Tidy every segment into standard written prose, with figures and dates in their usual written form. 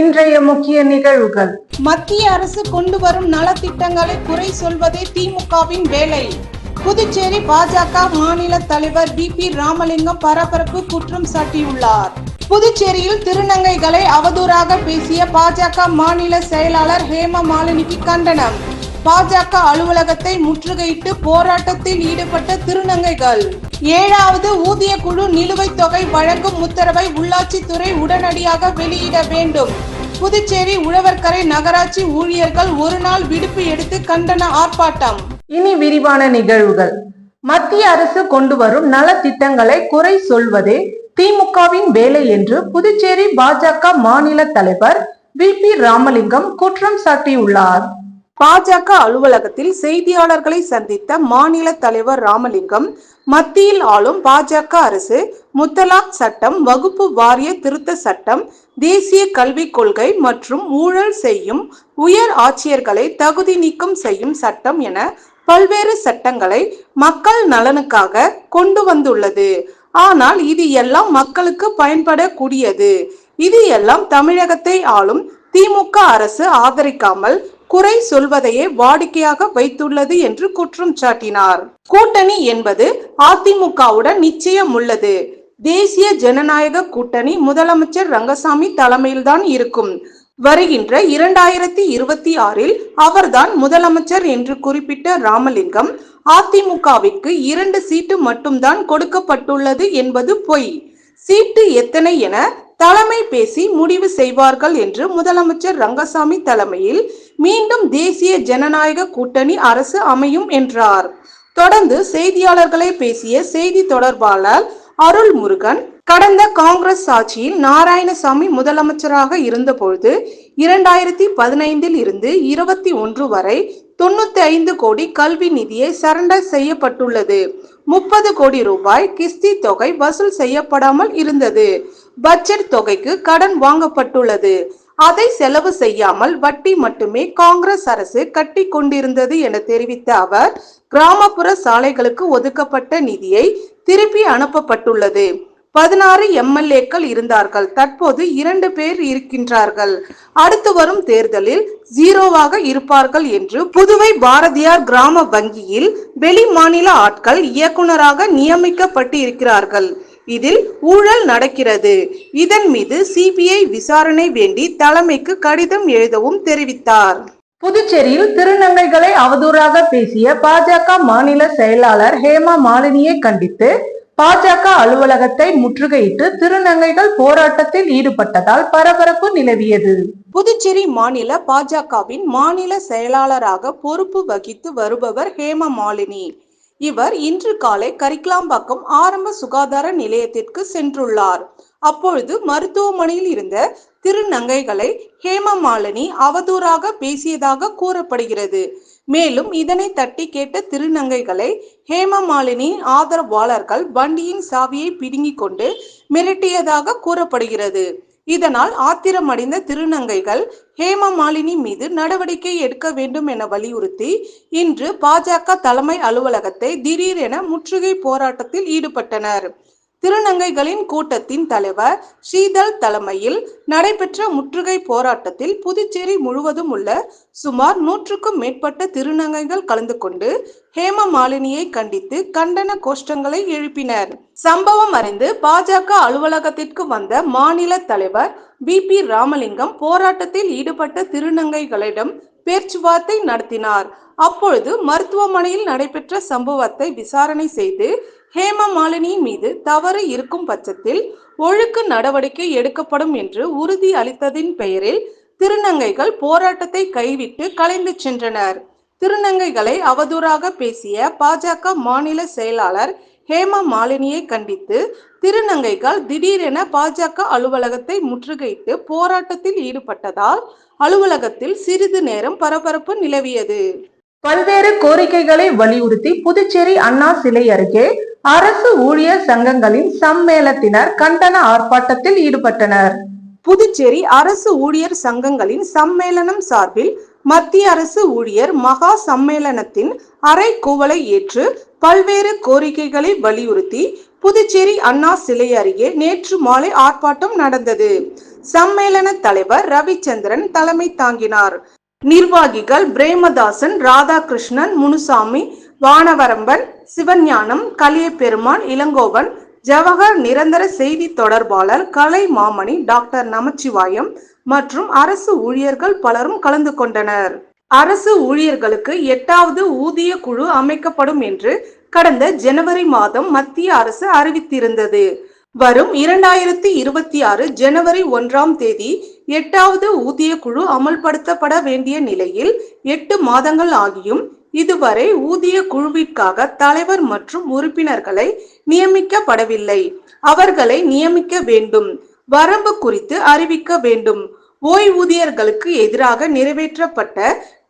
இன்றைய முக்கிய நிகழ்வுகள். மத்திய அரசு கொண்டு வரும் நலத்திட்டங்களை குறை சொல்வதே திமுகவின் வேலை. புதுச்சேரி பாஜக மாநில தலைவர் பி ராமலிங்கம் பரபரப்பு குற்றம் சாட்டியுள்ளார். புதுச்சேரியில் திருநங்கைகளை அவதூறாக பேசிய பாஜக மாநில செயலாளர் ஹேமா மாலினிக்கு கண்டனம். பாஜக அலுவலகத்தை முற்றுகையிட்டு போராட்டத்தில் ஈடுபட்ட திருநங்கைகள். 7வது ஊதிய குழு நிலுவைத் தொகை வழங்கும் உத்தரவை உள்ளாட்சித்துறை உடனடியாக வெளியிட வேண்டும். புதுச்சேரி உழவர்கரை நகராட்சி ஊழியர்கள் ஒரு நாள் விடுப்பு எடுத்து கண்டன ஆர்ப்பாட்டம். இனி விரிவான நிகழ்வுகள். மத்திய அரசு கொண்டு வரும் நலத்திட்டங்களை குறை சொல்வதே திமுகவின் வேலை என்று புதுச்சேரி பாஜக மாநில தலைவர் பி ராமலிங்கம் குற்றம் சாட்டியுள்ளார். பாஜக அலுவலகத்தில் செய்தியாளர்களை சந்தித்த மாநில தலைவர் ராமலிங்கம், மத்தியில் ஆளும் பாஜக அரசு முத்தலாக் சட்டம், வகுப்பு வாரிய திருத்த சட்டம், தேசிய கல்விக் கொள்கை மற்றும் ஊழல் செய்யும் உயர் ஆட்சியர்களை தகுதி நீக்கம் செய்யும் சட்டம் என பல்வேறு சட்டங்களை மக்கள் நலனுக்காக கொண்டு வந்துள்ளது. ஆனால் இது எல்லாம் மக்களுக்கு பயன்படக்கூடியது. இது எல்லாம் தமிழகத்தை ஆளும் திமுக அரசு ஆதரிக்காமல் குறை சொல்வதையே வாடிக்கையாக வைத்துள்ளது என்று குற்றம் சாட்டினார். கூட்டணி என்பது அதிமுகவுடன் நிச்சயம் உள்ளது. தேசிய ஜனநாயக கூட்டணி முதலமைச்சர் ரங்கசாமி தலைமையில்தான் இருக்கும். வருகின்ற 2026 அவர்தான் முதலமைச்சர் என்று குறிப்பிட்ட ராமலிங்கம், அதிமுகவிற்கு 2 சீட்டு மட்டும்தான் கொடுக்கப்பட்டுள்ளது என்பது பொய். சீட்டு எத்தனை என தலைமை பேசி முடிவு செய்வார்கள் என்று முதலமைச்சர் ரங்கசாமி தலைமையில் மீண்டும் தேசிய ஜனநாயக கூட்டணி அரசு அமையும் என்றார். தொடர்ந்து செய்தியாளர்களை பேசிய செய்தி தொடர்பாளர் அருள்முருகன், கடந்த காங்கிரஸ் ஆட்சியில் நாராயணசாமி முதலமைச்சராக இருந்தபொழுது 2015 இருந்து 21 வரை 95 கோடி கல்வி நிதியை சரண்டர் செய்யப்பட்டுள்ளது. 30 கோடி ரூபாய் கிஸ்தி தொகை வசூல் செய்யப்படாமல் இருந்தது. பட்ஜெட் தொகைக்கு கடன் வாங்கப்பட்டுள்ளது. அதை செலவு செய்யாமல் வட்டி மட்டுமே காங்கிரஸ் அரசு கட்டி கொண்டிருந்தது என தெரிவித்த அவர், கிராமப்புற சாலைகளுக்கு ஒதுக்கப்பட்ட நிதியை திருப்பி அனுப்பப்பட்டுள்ளது. 16 எம்எல்ஏக்கள் இருந்தார்கள். தற்போது 2 பேர் இருக்கின்றார்கள். அடுத்து வரும் தேர்தலில் 0வாக இருப்பார்கள் என்று புதுவை பாரதியார் கிராம வங்கியில் வெளி மாநில ஆட்கள் இயக்குநராக நியமிக்கப்பட்டு இருக்கிறார்கள். இதில் ஊழல் நடக்கிறது. இதன் மீது சிபிஐ விசாரணை வேண்டி தலைமைக்கு கடிதம் எழுதவும் தெரிவித்தார். புதுச்சேரியில் திருநங்கைகளை அவதூறாக பேசிய பாஜக மாநில செயலாளர் ஹேமா மாலினியை கண்டித்து பாஜக அலுவலகத்தை முற்றுகையிட்டு திருநங்கைகள் போராட்டத்தில் ஈடுபட்டதால் பரபரப்பு நிலவியது. புதுச்சேரி மாநில பாஜகவின் மாநில செயலாளராக பொறுப்பு வகித்து வருபவர் ஹேமா மாலினி. இவர் இன்று காலை கரிக்கலாம்பாக்கம் ஆரம்ப சுகாதார நிலையத்திற்கு சென்றுள்ளார். அப்பொழுது மருத்துவமனையில் இருந்த திருநங்கைகளை ஹேமா மாலினி அவதூறாக பேசியதாக கூறப்படுகிறது. மேலும் இதனை தட்டி கேட்ட திருநங்கைகளை ஹேமா மாலினி ஆதரவாளர்கள் வண்டியின் சாவியை பிடுங்கிக் கொண்டு மிரட்டியதாக கூறப்படுகிறது. இதனால் ஆத்திரமடைந்த திருநங்கைகள் ஹேமா மாலினி மீது நடவடிக்கை எடுக்க வேண்டும் என வலியுறுத்தி இன்று பாஜக தலைமை அலுவலகத்தை திடீரென முற்றுகை போராட்டத்தில் ஈடுபட்டனர். திருநங்கைகளின் கூட்டத்தின் தலைவர் ஸ்ரீதல் தலைமையில் நடைபெற்ற முற்றுகை போராட்டத்தில் புதுச்சேரி முழுவதும் உள்ள சுமார் 100க்கும் மேற்பட்ட திருநங்கைகள் கலந்து கொண்டு ஹேமா மாலினியை கண்டித்து கண்டன கோஷங்களை எழுப்பினர். சம்பவம் அறிந்து பாஜக அலுவலகத்திற்கு வந்த மாநில தலைவர் பி ராமலிங்கம் போராட்டத்தில் ஈடுபட்ட திருநங்கைகளிடம் பேச்சுவார்த்தை நடத்தினார். அப்பொழுது மருத்துவமனையில் நடைபெற்ற சம்பவத்தை விசாரணை செய்து ஹேமா மாலினி மீது தவறு இருக்கும் பட்சத்தில் ஒழுக்கு நடவடிக்கை எடுக்கப்படும் என்று உறுதி அளித்ததின் பெயரில் திருநங்கைகள் போராட்டத்தை கைவிட்டு கலைந்து சென்றனர். திருநங்கைகளை அவதூறாக பேசிய பாஜக மாநில செயலாளர் ஹேமா மாலினியை கண்டித்து திருநங்கைகள் திடீரென பாஜக அலுவலகத்தை முற்றுகையிட்டு போராட்டத்தில் ஈடுபட்டதால் அலுவலகத்தில் சிறிது நேரம் பரபரப்பு நிலவியது. பல்வேறு கோரிக்கைகளை வலியுறுத்தி புதுச்சேரி அண்ணா சிலை அருகே அரசு ஊழியர் சங்கங்களின் சம்மேளனத்தினர் கண்டன ஆர்ப்பாட்டத்தில் ஈடுபட்டனர். புதுச்சேரி அரசு ஊழியர் சங்கங்களின் சம்மேளனம் சார்பில் மத்திய அரசு ஊழியர் மகா சம்மேளனத்தின் அறைகூவலை ஏற்று பல்வேறு கோரிக்கைகளை வலியுறுத்தி புதுச்சேரி அண்ணா சிலை அருகே நேற்று மாலை ஆர்ப்பாட்டம் நடந்தது. சம்மேளன தலைவர் ரவிச்சந்திரன் தலைமை தாங்கினார். நிர்வாகிகள் பிரேமதாசன், ராதாகிருஷ்ணன், முனுசாமி, வானவரம்பன், சிவஞானம், கலியபெருமாள், இளங்கோவன், ஜவஹர் நிரந்தர செய்தி தொடர்பாளர் கலைமாமணி, டாக்டர் நமச்சிவாயம் மற்றும் அரசு ஊழியர்கள் பலரும் கலந்து கொண்டனர். அரசு ஊழியர்களுக்கு 8வது ஊதிய குழு அமைக்கப்படும் என்று கடந்த ஜனவரி மாதம் மத்திய அரசு அறிவித்திருந்தது. வரும் 2026 ஜனவரி 1ஆம் தேதி 8வது ஊதிய குழு அமல்படுத்தப்பட வேண்டிய நிலையில் 8 மாதங்கள் ஆகியும் இதுவரை ஊதிய குழுவிற்காக தலைவர் மற்றும் உறுப்பினர்களை நியமிக்கப்படவில்லை. அவர்களை நியமிக்க வேண்டும், வரம்பு குறித்து அறிவிக்க வேண்டும், ஓய்வூதியர்களுக்கு எதிராக நிறைவேற்றப்பட்ட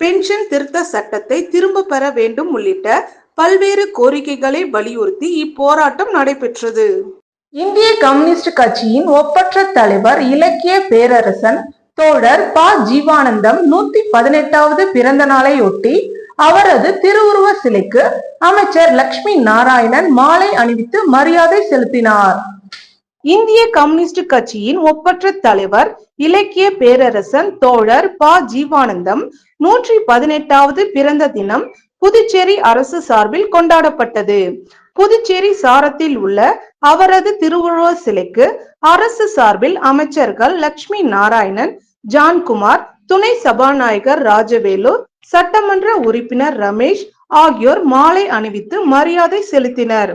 பென்ஷன் திருத்த சட்டத்தை திரும்ப பெற வேண்டும் உள்ளிட்ட பல்வேறு கோரிக்கைகளை வலியுறுத்தி இப்போராட்டம் நடைபெற்றது. இந்திய கம்யூனிஸ்ட் கட்சியின் ஒப்பற்ற தலைவர் இலக்கிய பேரரசன் தோழர் ப. ஜீவானந்தம் 118வது பிறந்த நாளையொட்டி அவரது திருவுருவ சிலைக்கு அமைச்சர் லட்சுமி நாராயணன் மாலை அணிவித்து மரியாதை செலுத்தினார். இந்திய கம்யூனிஸ்ட் கட்சியின் ஒப்பற்ற தலைவர் இலக்கிய பேரரசன் தோழர் ப. ஜீவானந்தம் 118வது பிறந்த தினம் புதுச்சேரி அரசு சார்பில் கொண்டாடப்பட்டது. புதுச்சேரி சாரத்தில் உள்ள அவரது திருவுருவ சிலைக்கு அரசு சார்பில் அமைச்சர்கள் லட்சுமி நாராயணன், ஜான்குமார், துணை சபாநாயகர் ராஜவேலு, சட்டமன்ற உறுப்பினர் ரமேஷ் ஆகியோர் மாலை அணிவித்து மரியாதை செலுத்தினர்.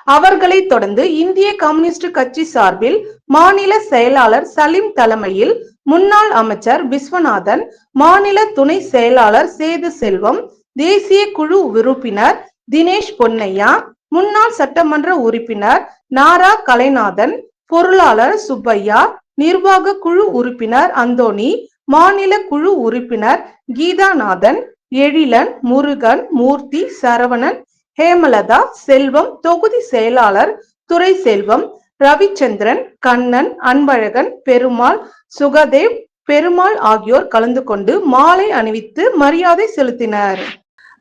அவர்களை தொடர்ந்து இந்திய கம்யூனிஸ்ட் கட்சி சார்பில் மாநில செயலாளர் சலீம் தலைமையில் முன்னாள் அமைச்சர் விஸ்வநாதன், மாநில துணை செயலாளர் சேது செல்வம், தேசிய குழு உறுப்பினர் தினேஷ் பொன்னையா, முன்னாள் சட்டமன்ற உறுப்பினர் நாரா கலைநாதன், பொருளாளர் சுப்பையா, நிர்வாக குழு உறுப்பினர் அந்தோணி, மாநில குழு உறுப்பினர் கீதாநாதன், எழிலன், முருகன், மூர்த்தி, சரவணன், ஹேமலதா, செல்வம், தொகுதி செயலாளர் துரை செல்வம், ரவிச்சந்திரன், கண்ணன், அன்பழகன், பெருமாள், சுகதேவ், பெருமாள் ஆகியோர் கலந்து கொண்டு மாலை அணிவித்து மரியாதை செலுத்தினர்.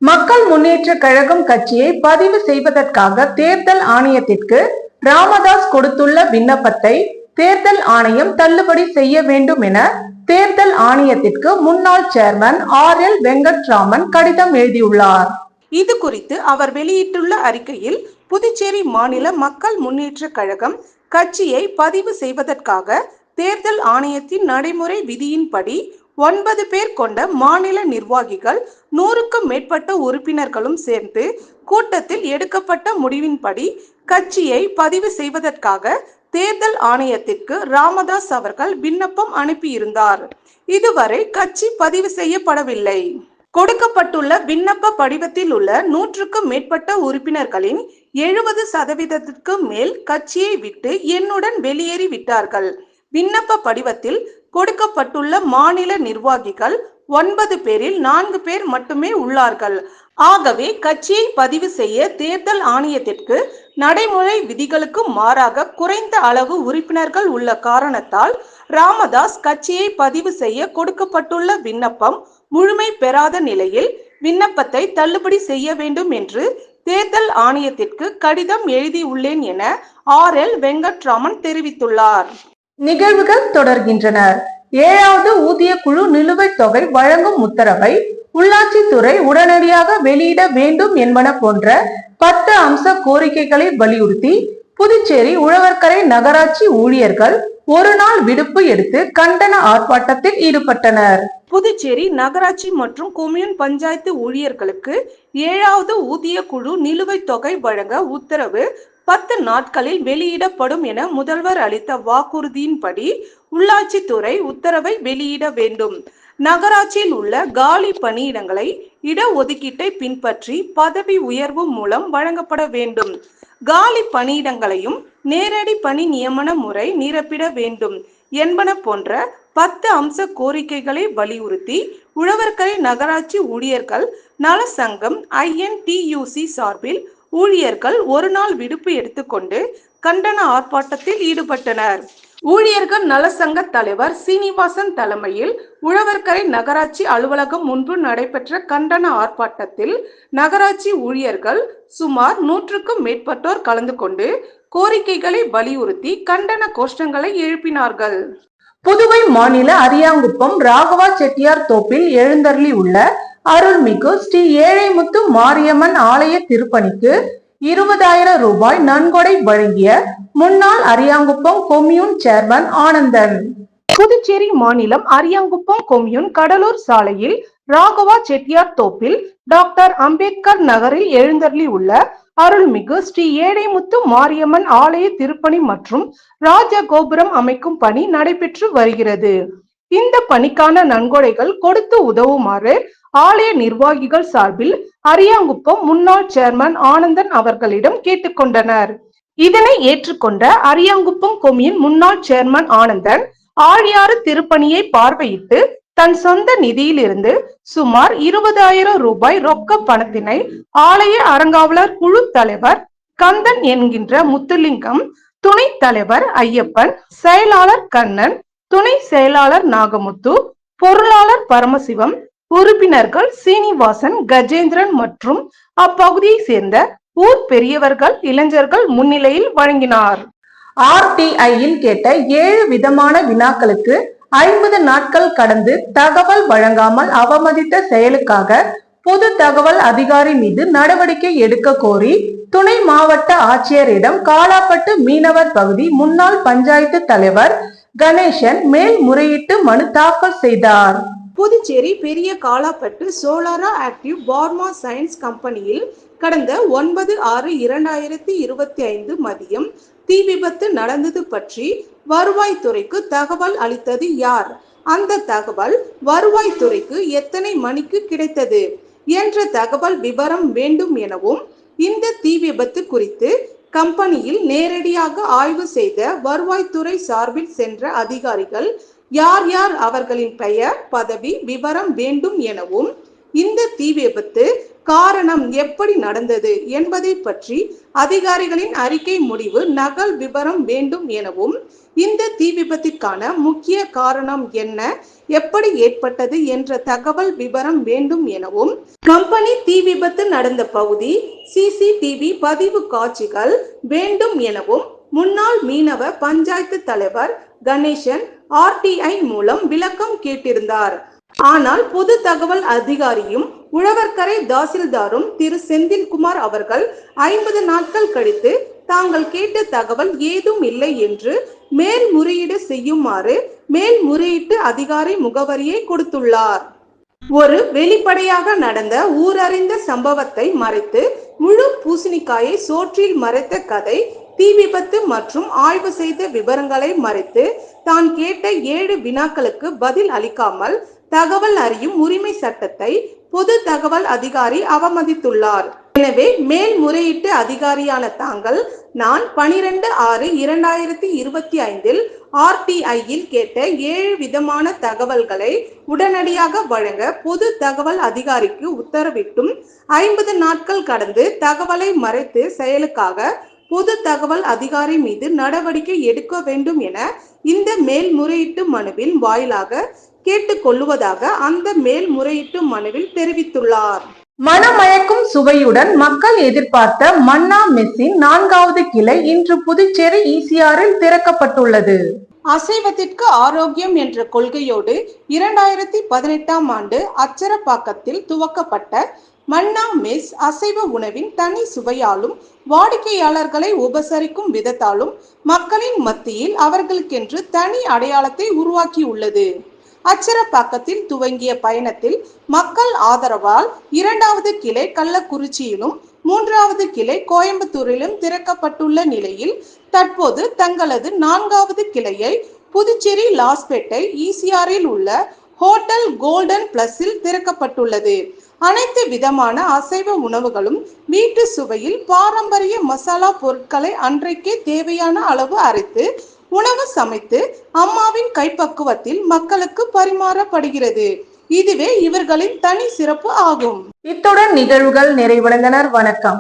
மக்கள் முன்னேற்ற கழகம் கட்சியை பதிவு செய்வதற்காக தேர்தல் ஆணையத்திற்கு ராமதாஸ் கொடுத்துள்ள விண்ணப்பத்தை தேர்தல் ஆணையம் தள்ளுபடி செய்ய வேண்டும் என தேர்தல் ஆணையத்திற்கு முன்னாள் சேர்மன் R.L. வெங்கட்ராமன் கடிதம் எழுதியுள்ளார். இது குறித்து அவர் வெளியிட்டுள்ள அறிக்கையில், புதுச்சேரி மாநில மக்கள் முன்னேற்ற கழகம் கட்சியை பதிவு செய்வதற்காக தேர்தல் ஆணையத்தின் நடைமுறை விதியின்படி 9 பேர் கொண்ட மாநில நிர்வாகிகள் 100க்கும் மேற்பட்ட உறுப்பினர்களும் சேர்ந்து கூட்டத்தில் எடுக்கப்பட்ட முடிவின்படி கட்சியை பதிவு செய்வதற்காக தேர்தல் ஆணையத்திற்கு ராமதாஸ் அவர்கள் விண்ணப்பம் அனுப்பியிருந்தார். இதுவரை கட்சி பதிவு செய்யப்படவில்லை. கொடுக்கப்பட்டுள்ள விண்ணப்ப படிவத்தில் உள்ள 100க்கும் மேற்பட்ட உறுப்பினர்களின் 70% மேல் கட்சியை விட்டு என்னுடன் வெளியேறி விட்டார்கள். விண்ணப்ப படிவத்தில் கொடுக்கப்பட்டுள்ள மாநில நிர்வாகிகள் 9 பேரில் 4 பேர் மட்டுமே உள்ளார்கள். ஆகவே கட்சியை பதிவு செய்ய தேர்தல் ஆணையத்திற்கு நடைமுறை விதிகளுக்கு மாறாக குறைந்த அளவு உறுப்பினர்கள் உள்ள காரணத்தால் ராமதாஸ் கட்சியை பதிவு செய்ய கொடுக்கப்பட்டுள்ள விண்ணப்பம் முழுமை பெறாத நிலையில் விண்ணப்பத்தை தள்ளுபடி செய்ய வேண்டும் என்று தேர்தல் ஆணையத்திற்கு கடிதம் எழுதியுள்ளேன் என R.L. வெங்கட்ராமன் தெரிவித்துள்ளார். நிகழ்வுகள் தொடர்கின்றன. 7வது ஊதிய குழு நிலுவைத் தொகை வழங்கும் உத்தரவை உள்ளாட்சித்துறை உடனடியாக வெளியிட வேண்டும் என்பன போன்ற 10 அம்ச கோரிக்கைகளை வலியுறுத்தி புதுச்சேரி உழவர்கரை நகராட்சி ஊழியர்கள் ஒரு நாள் விடுப்பு எடுத்து கண்டன ஆர்ப்பாட்டத்தில் ஈடுபட்டனர். புதுச்சேரி நகராட்சி மற்றும் கொம்யூன் பஞ்சாயத்து ஊழியர்களுக்கு 7வது ஊதிய குழு நிலுவைத் தொகை வழங்க உத்தரவு 10 நாட்களில் வெளியிடப்படும் என முதல்வர் அளித்த வாக்குறுதியின்படி உள்ளாட்சித்துறை உத்தரவை வெளியிட வேண்டும். நகராட்சியில் உள்ள காலி பணியிடங்களை இடஒதுக்கீட்டை பின்பற்றி பதவி உயர்வு மூலம் வழங்கப்பட வேண்டும். காலி பணியிடங்களையும் நேரடி பணி நியமன முறை நிரப்பிட வேண்டும் என்பன போன்ற 10 அம்ச கோரிக்கைகளை வலியுறுத்தி உழவர்கரை நகராட்சி ஊழியர்கள் நல சங்கம் INTUC சார்பில் ஊழியர்கள் ஒரு நாள் விடுப்பு எடுத்துக்கொண்டு கண்டன ஆர்ப்பாட்டத்தில் ஈடுபட்டனர். ஊழியர்கள் நலசங்க தலைவர் சீனிவாசன் தலைமையில் உழவர்கரை நகராட்சி அலுவலகம் முன்பு நடைபெற்ற கண்டன ஆர்ப்பாட்டத்தில் நகராட்சி ஊழியர்கள் சுமார் 100க்கும் மேற்பட்டோர் கலந்து கொண்டு கோரிக்கைகளை வலியுறுத்தி கண்டன கோஷங்களை எழுப்பினார்கள். புதுவை மாநில அரியாங்குப்பம் ராகவா செட்டியார் தோப்பில் எழுந்தருளி உள்ள அருள்மிகு ஸ்ரீ ஏழைமுத்து மாரியம்மன் ஆலய திருப்பணிக்கு 20,000 ரூபாய் நன்கொடை வழங்கிய முன்னாள் அரியாங்குப்பம் கொம்யூன் சேர்மன் ஆனந்தன். புதுச்சேரி மாநிலம் அரியாங்குப்பம் கொம்யூன் கடலூர் சாலையில் ராகவா செட்டியார் தோப்பில் டாக்டர் அம்பேத்கர் நகரில் எழுந்தருளி உள்ள அருள்மிகு ஸ்ரீ ஏழைமுத்து மாரியம்மன் ஆலய திருப்பணி மற்றும் ராஜகோபுரம் அமைக்கும் பணி நடைபெற்று வருகிறது. இந்த பணிக்கான நன்கொடைகள் கொடுத்து உதவுமாறு ஆலய நிர்வாகிகள் சார்பில் அரியாங்குப்பம் முன்னாள் சேர்மன் ஆனந்தன் அவர்களிடம் கேட்டுக்கொண்டனர். இதனை ஏற்றுக்கொண்ட அரியாங்குப்பம் கொம்யூன் முன்னாள் சேர்மன் ஆனந்தன் ஆழியாறு திருப்பணியை பார்வையிட்டு தன் சொந்த நிதியிலிருந்து சுமார் 20,000 ரூபாய் ரொக்க பணத்தினை ஆலய அறங்காவலர் குழு தலைவர் கந்தன் என்கின்ற முத்துலிங்கம், துணைத் தலைவர் ஐயப்பன், செயலாளர் கண்ணன், துணை செயலாளர் நாகமுத்து, பொருளாளர் பரமசிவம், உறுப்பினர்கள் சீனிவாசன், கஜேந்திரன் மற்றும் அப்பகுதியை சேர்ந்த ஊர் பெரியவர்கள், இளைஞர்கள் முன்னிலையில் வழங்கினார். RTIயில் கேட்ட 7 விதமான வினாக்களுக்கு 50 நாட்கள் கடந்து தகவல் வழங்காமல் அவமதித்த செயலுக்காக பொது தகவல் அதிகாரி மீது நடவடிக்கை எடுக்க கோரி துணை மாவட்ட ஆட்சியரிடம் காலாப்பட்டு மீனவர் பகுதி முன்னாள் பஞ்சாயத்து தலைவர் கணேசன் மேல்முறையீட்டு மனு தாக்கல் செய்தார். புதுச்சேரி பெரிய Kalapattu Solara active pharma science கம்பெனியில் கடந்த 9/6/2025 மதியம் தீ விபத்து நடந்தது பற்றி வருவாய்த்துறைக்கு தகவல் அளித்தது யார்? அந்த தகவல் வருவாய்த்துறைக்கு எத்தனை மணிக்கு கிடைத்தது என்ற தகவல் விவரம் வேண்டும் எனவும், இந்த தீ விபத்து குறித்து கம்பெனியில் நேரடியாக ஆய்வு செய்த வருவாய்த்துறை சார்பில் சென்ற அதிகாரிகள் யார் யார், அவர்களின் பெயர், பதவி விவரம் வேண்டும் எனவும், இந்த தீ விபத்து காரணம் எப்படி நடந்தது என்பதை பற்றி அதிகாரிகளின் அறிக்கை முடிவு நகல் விவரம் வேண்டும் எனவும், இந்த தீ விபத்திற்கான முக்கிய காரணம் என்ன, எப்படி ஏற்பட்டது என்ற தகவல் விவரம் வேண்டும் எனவும், கம்பெனி தீ விபத்து நடந்த பகுதி CCTV பதிவு காட்சிகள் வேண்டும் எனவும் முன்னாள் மீனவ பஞ்சாயத்து தலைவர் கணேசன் RTI மூலம் விளக்கம் கேட்டிருந்தார். ஆனால் பொது தகவல் அதிகாரியும் உழவர்கரை தாசில்தாரும் திரு செந்தில்குமார் அவர்கள் 50 நாட்கள் கழித்து தாங்கள் கேட்ட தகவல் ஏதும் இல்லை என்று மேல்முறையீடு செய்யுமாறு மேல்முறையீட்டு அதிகாரி முகவரியை கொடுத்துள்ளார். ஒரு வெளிப்படையாக நடந்த ஊரறிந்த சம்பவத்தை மறைத்து முழு பூசணிக்காயை சோற்றில் மறைத்த கதை. தீ விபத்து மற்றும் ஆய்வு செய்த விவரங்களை மறைத்து தான் கேட்ட 7 வினாக்களுக்கு பதில் அளிக்காமல் தகவல் அறியும் உரிமை சட்டத்தை பொது தகவல் அதிகாரி அவமதித்துள்ளார். எனவே மேல்முறையீட்டு அதிகாரியான தாங்கள் நான் 12/6/2025 RTIயில் கேட்ட 7 விதமான தகவல்களை உடனடியாக வழங்க பொது தகவல் அதிகாரிக்கு உத்தரவிட்டும் 50 நாட்கள் கடந்து தகவலை மறைத்து செயலுக்காக பொது தகவல் அதிகாரி மீது நடவடிக்கை எடுக்க வேண்டும் என இந்த மேல்முறையீட்டு மனுவின் வாயிலாக கேட்டுக்கொள்வதாக அந்த மேல்முறையீட்டு மனுவில் தெரிவித்துள்ளார். மனமயக்கும் சுவையுடன் மக்கள் எதிர்பார்த்த மன்னா மெஸ்ஸின் 4வது கிளை இன்று புதுச்சேரி ECRல் திறக்கப்பட்டுள்ளது. அசைவத்திற்கு ஆரோக்கியம் என்ற கொள்கையோடு 2018ஆம் ஆண்டு அச்சரப்பாக்கத்தில் துவக்கப்பட்ட மன்னா மெஸ் அசைவ உணவின் தனி சுவையாலும் வாடிக்கையாளர்களை உபசரிக்கும் விதத்தாலும் மக்களின் மத்தியில் அவர்களுக்கென்று தனி அடையாளத்தை உருவாக்கியுள்ளது. அச்சரப்பாக்கத்தில் துவங்கிய பயணத்தில் மக்கள் ஆதரவால் 2வது கிளை கள்ளக்குறிச்சியிலும் 3வது கிளை கோயம்புத்தூரிலும் திறக்கப்பட்டுள்ள நிலையில் தற்போது தங்களது 4வது கிளையை புதுச்சேரி லாஸ்பேட்டை ECRல் உள்ள ஹோட்டல் கோல்டன் பிளஸில் திறக்கப்பட்டுள்ளது. அனைத்து விதமான அசைவ உணவுகளும் வீட்டு சுவையில் பாரம்பரிய மசாலா பொருட்களை அன்றைக்கே தேவையான அளவு அரைத்து உணவு சமைத்து அம்மாவின் கைப்பக்குவத்தில் மக்களுக்கு பரிமாறப்படுகிறது. இதுவே இவர்களின் தனி சிறப்பு ஆகும். இத்துடன் நிகழ்வுகள் நிறைவடைந்தனர். வணக்கம்.